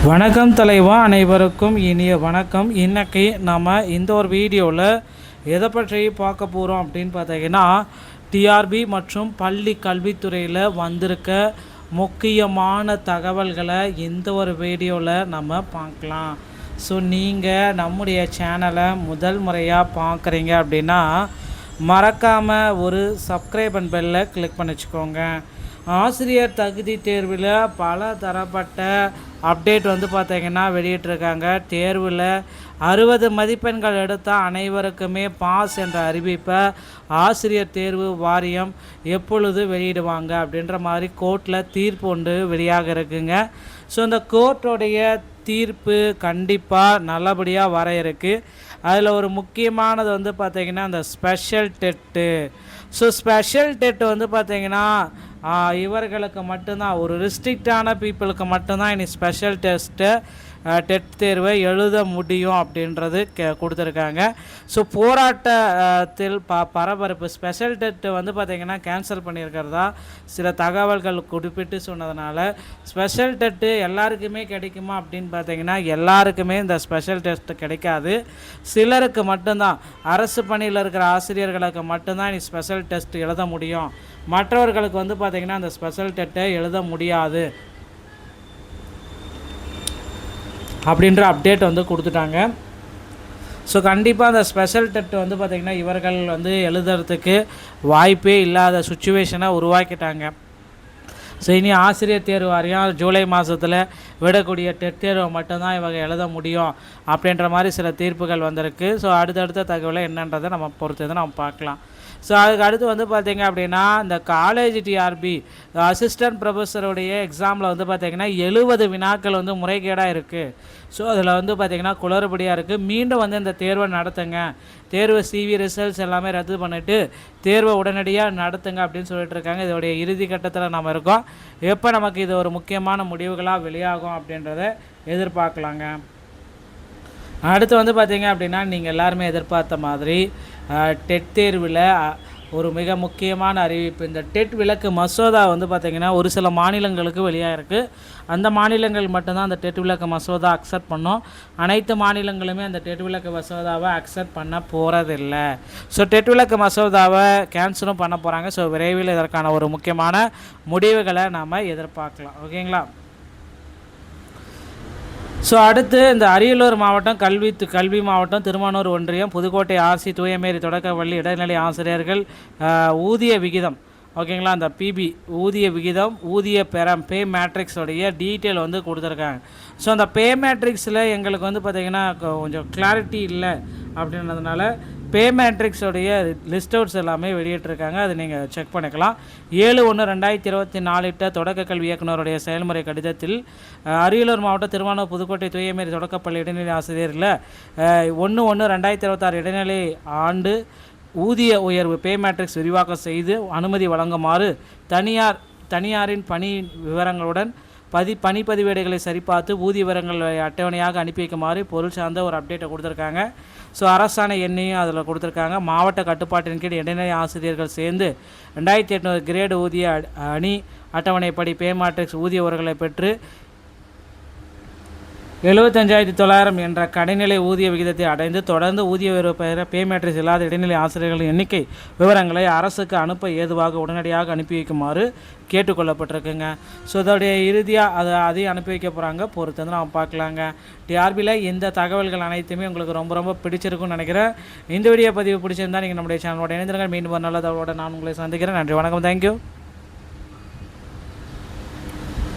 வணக்கம் தலைவா, அனைவருக்கும் இனிய வணக்கம். இன்றைக்கி நம்ம இந்த ஒரு வீடியோவில் எதை பற்றி பார்க்க போகிறோம் அப்படின்னு பார்த்தீங்கன்னா, டிஆர்பி மற்றும் பள்ளி கல்வித்துறையில் வந்திருக்க முக்கியமான தகவல்களை இந்த ஒரு வீடியோவில் நம்ம பார்க்கலாம். ஸோ நீங்கள் நம்முடைய சேனலை முதல் முறையாக பார்க்குறீங்க அப்படின்னா மறக்காமல் ஒரு சப்ஸ்கிரைப் அண்ட் பெல்லை கிளிக் பண்ணி வச்சுக்கோங்க. ஆசிரியர் தகுதி தேர்வில் பல தரப்பட்ட அப்டேட் பார்த்திங்கன்னா வெளியிட்டிருக்காங்க. தேர்வில் 60 மதிப்பெண்கள் எடுத்தால் அனைவருக்குமே பாஸ் என்ற அறிவிப்பை ஆசிரியர் தேர்வு வாரியம் எப்பொழுது வெளியிடுவாங்க அப்படின்ற மாதிரி கோர்ட்டில் தீர்ப்பு ஒன்று வெளியாக இருக்குங்க. ஸோ இந்த கோர்ட்டோடைய தீர்ப்பு கண்டிப்பாக நல்லபடியாக வர இருக்குது. அதில் ஒரு முக்கியமானது பார்த்திங்கன்னா அந்த ஸ்பெஷல் டெட்டு. ஸோ ஸ்பெஷல் டெட்டு பார்த்திங்கன்னா இவர்களுக்கு மட்டும்தான், ஒரு ரிஸ்ட்ரிக்டான பீப்புளுக்கு மட்டும்தான் இனி ஸ்பெஷல் டெட் தேர்வை எழுத முடியும் அப்படின்றது கொடுத்துருக்காங்க. ஸோ போராட்டத்தில் பரபரப்பு. ஸ்பெஷல் டெட்டு பார்த்திங்கன்னா கேன்சல் பண்ணியிருக்கிறதா சில தகவல்கள் குறிப்பிட்டு சொன்னதுனால ஸ்பெஷல் டெட்டு எல்லாருக்குமே கிடைக்குமா அப்படின்னு பார்த்திங்கன்னா எல்லாருக்குமே இந்த ஸ்பெஷல் டெஸ்ட் கிடைக்காது. சிலருக்கு மட்டும்தான், அரசு பணியில் இருக்கிற ஆசிரியர்களுக்கு மட்டும்தான் இனி ஸ்பெஷல் டெஸ்ட் எழுத முடியும். மற்றவர்களுக்கு பார்த்திங்கன்னா அந்த ஸ்பெஷல் டெட்டை எழுத முடியாது அப்படின்ற அப்டேட் கொடுத்துட்டாங்க. ஸோ கண்டிப்பாக அந்த ஸ்பெஷல் டெட் பார்த்திங்கன்னா இவர்கள் எழுதுறதுக்கு வாய்ப்பே இல்லாத சுச்சுவேஷனை உருவாக்கிட்டாங்க. ஸோ இனி ஆசிரியர் தேர்வு வாரியம் ஜூலை மாதத்தில் விடக்கூடிய டெட் தேர்வை மட்டும்தான் இவங்க எழுத முடியும் அப்படின்ற மாதிரி சில தீர்ப்புகள் வந்திருக்கு. ஸோ அடுத்தடுத்த தகவலை என்னன்றதை நம்ம பொறுத்து நம்ம பார்க்கலாம். ஸோ அதுக்கு அடுத்து பார்த்திங்க அப்படின்னா இந்த காலேஜ் டிஆர்பி அசிஸ்டன்ட் ப்ரொஃபஸருடைய எக்ஸாமில் பார்த்திங்கன்னா 70 வினாக்கள் முறைகேடாக இருக்குது. ஸோ அதில் பார்த்திங்கன்னா குளறுபடியாக இருக்குது. மீண்டும் இந்த தேர்வை நடத்துங்க, தேர்வு சிவி ரிசல்ட்ஸ் எல்லாமே ரத்து பண்ணிவிட்டு தேர்வை உடனடியாக நடத்துங்க அப்படின்னு சொல்லிட்டு இருக்காங்க. இதோடைய இறுதி கட்டத்தில் நம்ம இருக்கோம். எப்போ நமக்கு இது ஒரு முக்கியமான முடிவுகளாக வெளியாகும் அப்படின்றத எதிர்பார்க்கலாங்க. அடுத்து பார்த்திங்க அப்படின்னா நீங்கள் எல்லாருமே எதிர்பார்த்த மாதிரி டெட் தேர்வில் ஒரு மிக முக்கியமான அறிவிப்பு. இந்த டெட் விலக்கு மசோதா பார்த்திங்கன்னா ஒரு சில மாநிலங்களுக்கு வெளியாக இருக்குது. அந்த மாநிலங்கள் மட்டும்தான் அந்த டெட் விலக்கு மசோதா அக்செப்ட் பண்ணோம். அனைத்து மாநிலங்களுமே அந்த டெட் விலக்கு மசோதாவை அக்செப்ட் பண்ண போகிறதில்ல. ஸோ டெட் விலக்கு மசோதாவை கேன்சலும் பண்ண போகிறாங்க. ஸோ விரைவில் இதற்கான ஒரு முக்கியமான முடிவுகளை நாம் எதிர்பார்க்கலாம். ஓகேங்களா? ஸோ அடுத்து இந்த அரியலூர் மாவட்டம் கல்வி மாவட்டம் திருமானூர் ஒன்றியம் புதுக்கோட்டை ஆர்சி தூயமேரி தொடக்கப்பள்ளி இடைநிலை ஆசிரியர்கள் ஊதிய விகிதம், ஓகேங்களா, அந்த பிபி ஊதிய விகிதம், ஊதிய பெறம், பே மேட்ரிக்ஸோடைய டீட்டெயில் கொடுத்துருக்காங்க. ஸோ அந்த பே மேட்ரிக்ஸில் எங்களுக்கு பார்த்திங்கன்னா கொஞ்சம் கிளாரிட்டி இல்லை அப்படின்றதுனால பே மேட்ரிக்ஸோடைய லிஸ்ட் அவுட்ஸ் எல்லாமே வெளியிட்டிருக்காங்க. அது நீங்கள் செக் பண்ணிக்கலாம். 7/1/2024 இட்ட தொடக்க கல்வி இயக்குநருடைய செயல்முறை கடிதத்தில் அரியலூர் மாவட்டம் திருவானூர் புதுக்கோட்டை தூயமேரி தொடக்கப்பள்ளி இடைநிலை ஆசிரியரில் 1/1/2026 இடைநிலை ஆண்டு ஊதிய உயர்வு பே மேட்ரிக்ஸ் விரிவாக்கம் செய்து அனுமதி வழங்குமாறு தனியாரின் பணி விவரங்களுடன் பணிப்பதிவேடுகளை சரிபார்த்து ஊதிய விவரங்கள் அட்டவணையாக அனுப்பி வைக்குமாறு பொருள் சார்ந்த ஒரு அப்டேட்டை கொடுத்துருக்காங்க. ஸோ அரசாணை எண்ணையும் அதில் கொடுத்துருக்காங்க. மாவட்ட கட்டுப்பாட்டின் கீழ் இடைநிலை ஆசிரியர்கள் சேர்ந்து 2800 கிரேடு ஊதிய அணி அட்டவணைப்படி பே மேட்ரிக்ஸ் ஊதிய உயர்வுகளை பெற்று 75,900 என்ற கடைநிலை ஊதிய விகிதத்தை அடைந்து தொடர்ந்து ஊதிய உயர்வு பெற பே மேட்ரிக்ஸ் இல்லாத இடைநிலை ஆசிரியர்களின் எண்ணிக்கை விவரங்களை அரசுக்கு அனுப்ப ஏதுவாக உடனடியாக அனுப்பி வைக்குமாறு கேட்டுக்கொள்ளப்பட்டிருக்குங்க. ஸோ அதோடைய இறுதியாக அதையும் அனுப்பி வைக்க போகிறாங்க. பொறுத்து நம்ம பார்க்கலாங்க. டிஆர்பியில் இந்த தகவல்கள் அனைத்துமே உங்களுக்கு ரொம்ப பிடிச்சிருக்குன்னு நினைக்கிறேன். இந்த வீடியோ பதிவு பிடிச்சிருந்தால் நீங்கள் நம்முடைய சேனலோட இணைந்திருங்க. மீண்டும் ஒரு நல்ல தகவலோட நான் உங்களை சந்திக்கிறேன். நன்றி, வணக்கம், தேங்க்யூ.